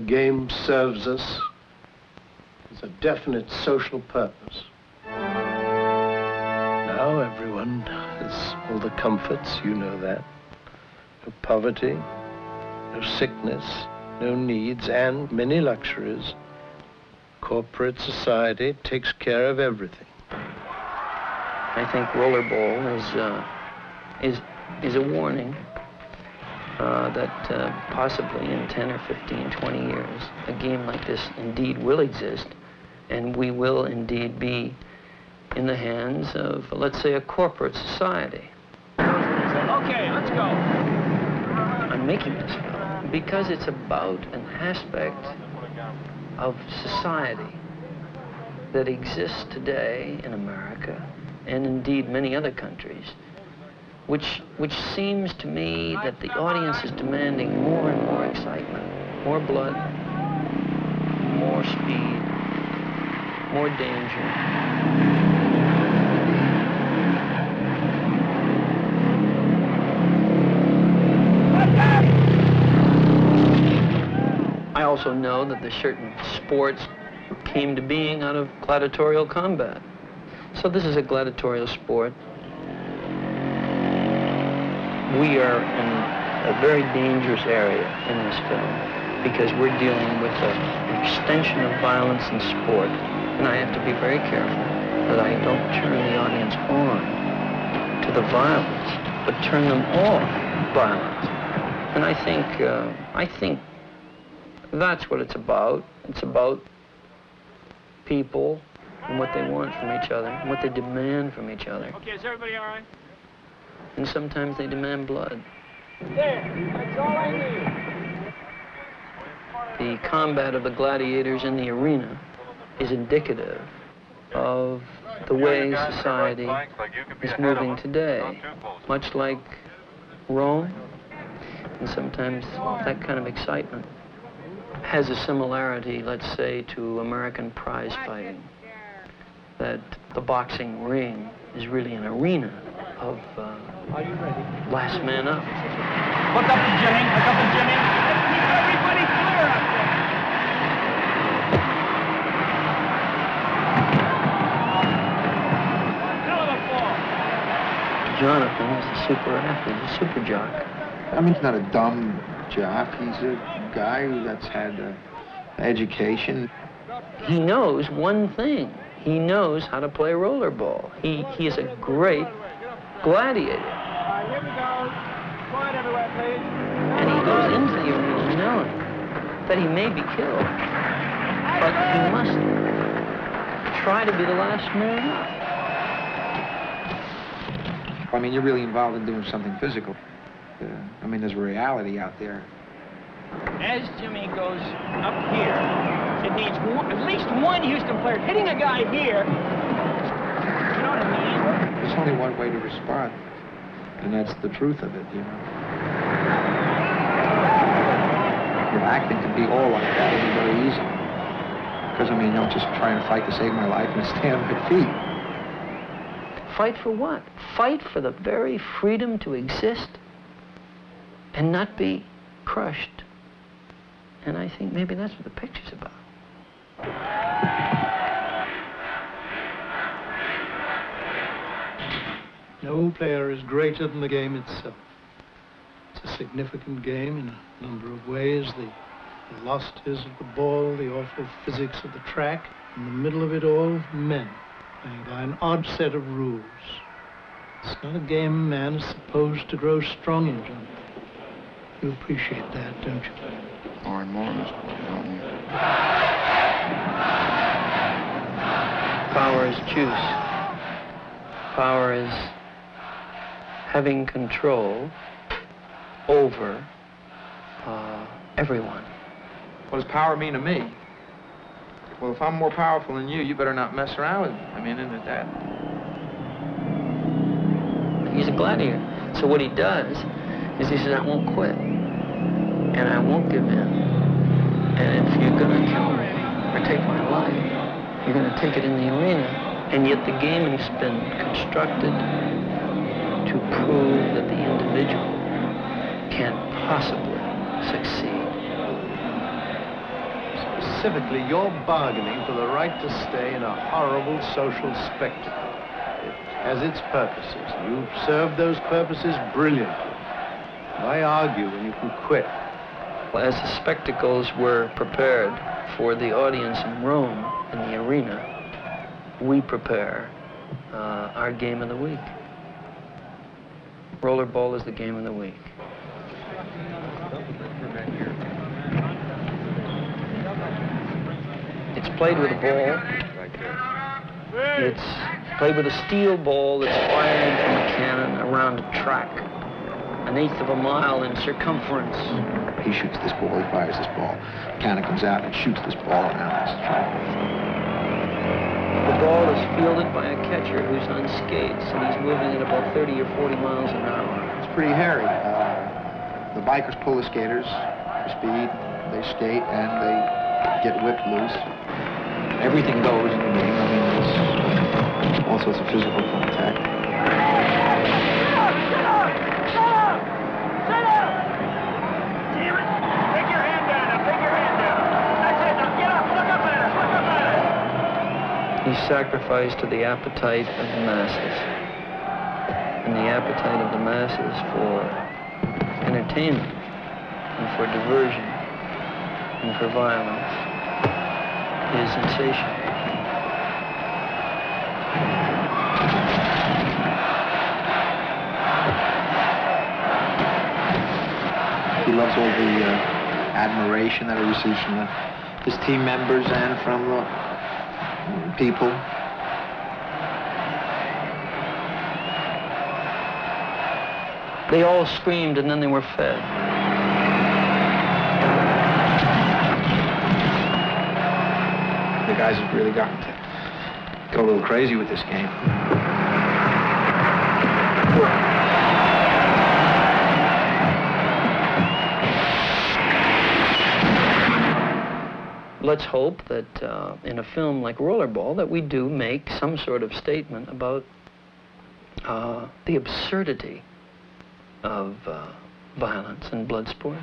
game serves us is a definite social purpose. Now everyone has all the comforts, you know that. No poverty, no sickness, no needs, and many luxuries. Corporate society takes care of everything. I think Rollerball is a warning that possibly in 10 or 15, 20 years, a game like this indeed will exist, and we will indeed be in the hands of, let's say, a corporate society. Okay, let's go. I'm making this film because it's about an aspect of society that exists today in America, and indeed many other countries, which seems to me that the audience is demanding more and more excitement, more blood, more speed, more danger. I also know that the certain sports came to being out of gladiatorial combat. So this is a gladiatorial sport. We are in a very dangerous area in this film because we're dealing with an extension of violence in sport. And I have to be very careful that I don't turn the audience on to the violence, but turn them off violence. And I think that's what it's about. It's about people and what they want from each other, and what they demand from each other. Okay, is everybody all right? And sometimes they demand blood. There, that's all I need. The combat of the gladiators in the arena is indicative of the way society is moving today, much like Rome, and sometimes that kind of excitement has a similarity, let's say, to American prize fighting. That the boxing ring is really an arena of last man up. Look up to Jimmy, look up to Jimmy. Let's keep everybody clear up there. Hell of a fall. Jonathan is a super athlete, a super jock. I mean, he's not a dumb jock. He's a guy that's had education. He knows one thing. He knows how to play rollerball. He is a great gladiator. All right, here we go. Quiet everywhere, please. And he goes into the arena knowing that he may be killed, but he must try to be the last man up. I mean, you're really involved in doing something physical. I mean, there's a reality out there. As Jimmy goes up here, it needs at least one Houston player hitting a guy here. You know what I mean? There's only one way to respond, and that's the truth of it, you know. If acting could be all like that, it'd be very easy. Because, I mean, I'm just trying to fight to save my life and stay on my feet. Fight for what? Fight for the very freedom to exist and not be crushed. And I think maybe that's what the picture's about. No player is greater than the game itself. It's a significant game in a number of ways. The velocities of the ball, the awful physics of the track. In the middle of it all, men playing by an odd set of rules. It's not a game a man is supposed to grow strong in, John. You appreciate that, don't you? More and more, don't you? Power is juice. Power is having control over everyone. What does power mean to me? Well, if I'm more powerful than you, you better not mess around with me. I mean, isn't it that? He's a gladiator. So what he does is he says, I won't quit. And I won't give in. And if you're gonna kill me or take my life, you're gonna take it in the arena. And yet the game has been constructed to prove that the individual can't possibly succeed. specifically, you're bargaining for the right to stay in a horrible social spectacle. It has its purposes. You've served those purposes brilliantly. Why argue when you can quit? As the spectacles were prepared for the audience in Rome, in the arena, we prepare our game of the week. Rollerball is the game of the week. It's played with a ball. It's played with a steel ball that's fired from a cannon around a track, 1/8 of a mile in circumference. He shoots this ball, he fires this ball. Cannon comes out and shoots this ball around this track. The ball is fielded by a catcher who's on skates, and he's moving at about 30 or 40 miles an hour. It's pretty hairy. The bikers pull the skaters for speed, they skate, and they get whipped loose. Everything goes in the game. I mean, there's all sorts of physical contact. He's sacrificed to the appetite of the masses. And the appetite of the masses for entertainment and for diversion and for violence is insatiable. He loves all the admiration that he receives from his team members and from the people. They all screamed and then they were fed. The guys have really gotten to go a little crazy with this game. Let's hope that in a film like Rollerball that we do make some sort of statement about the absurdity of violence and blood sport.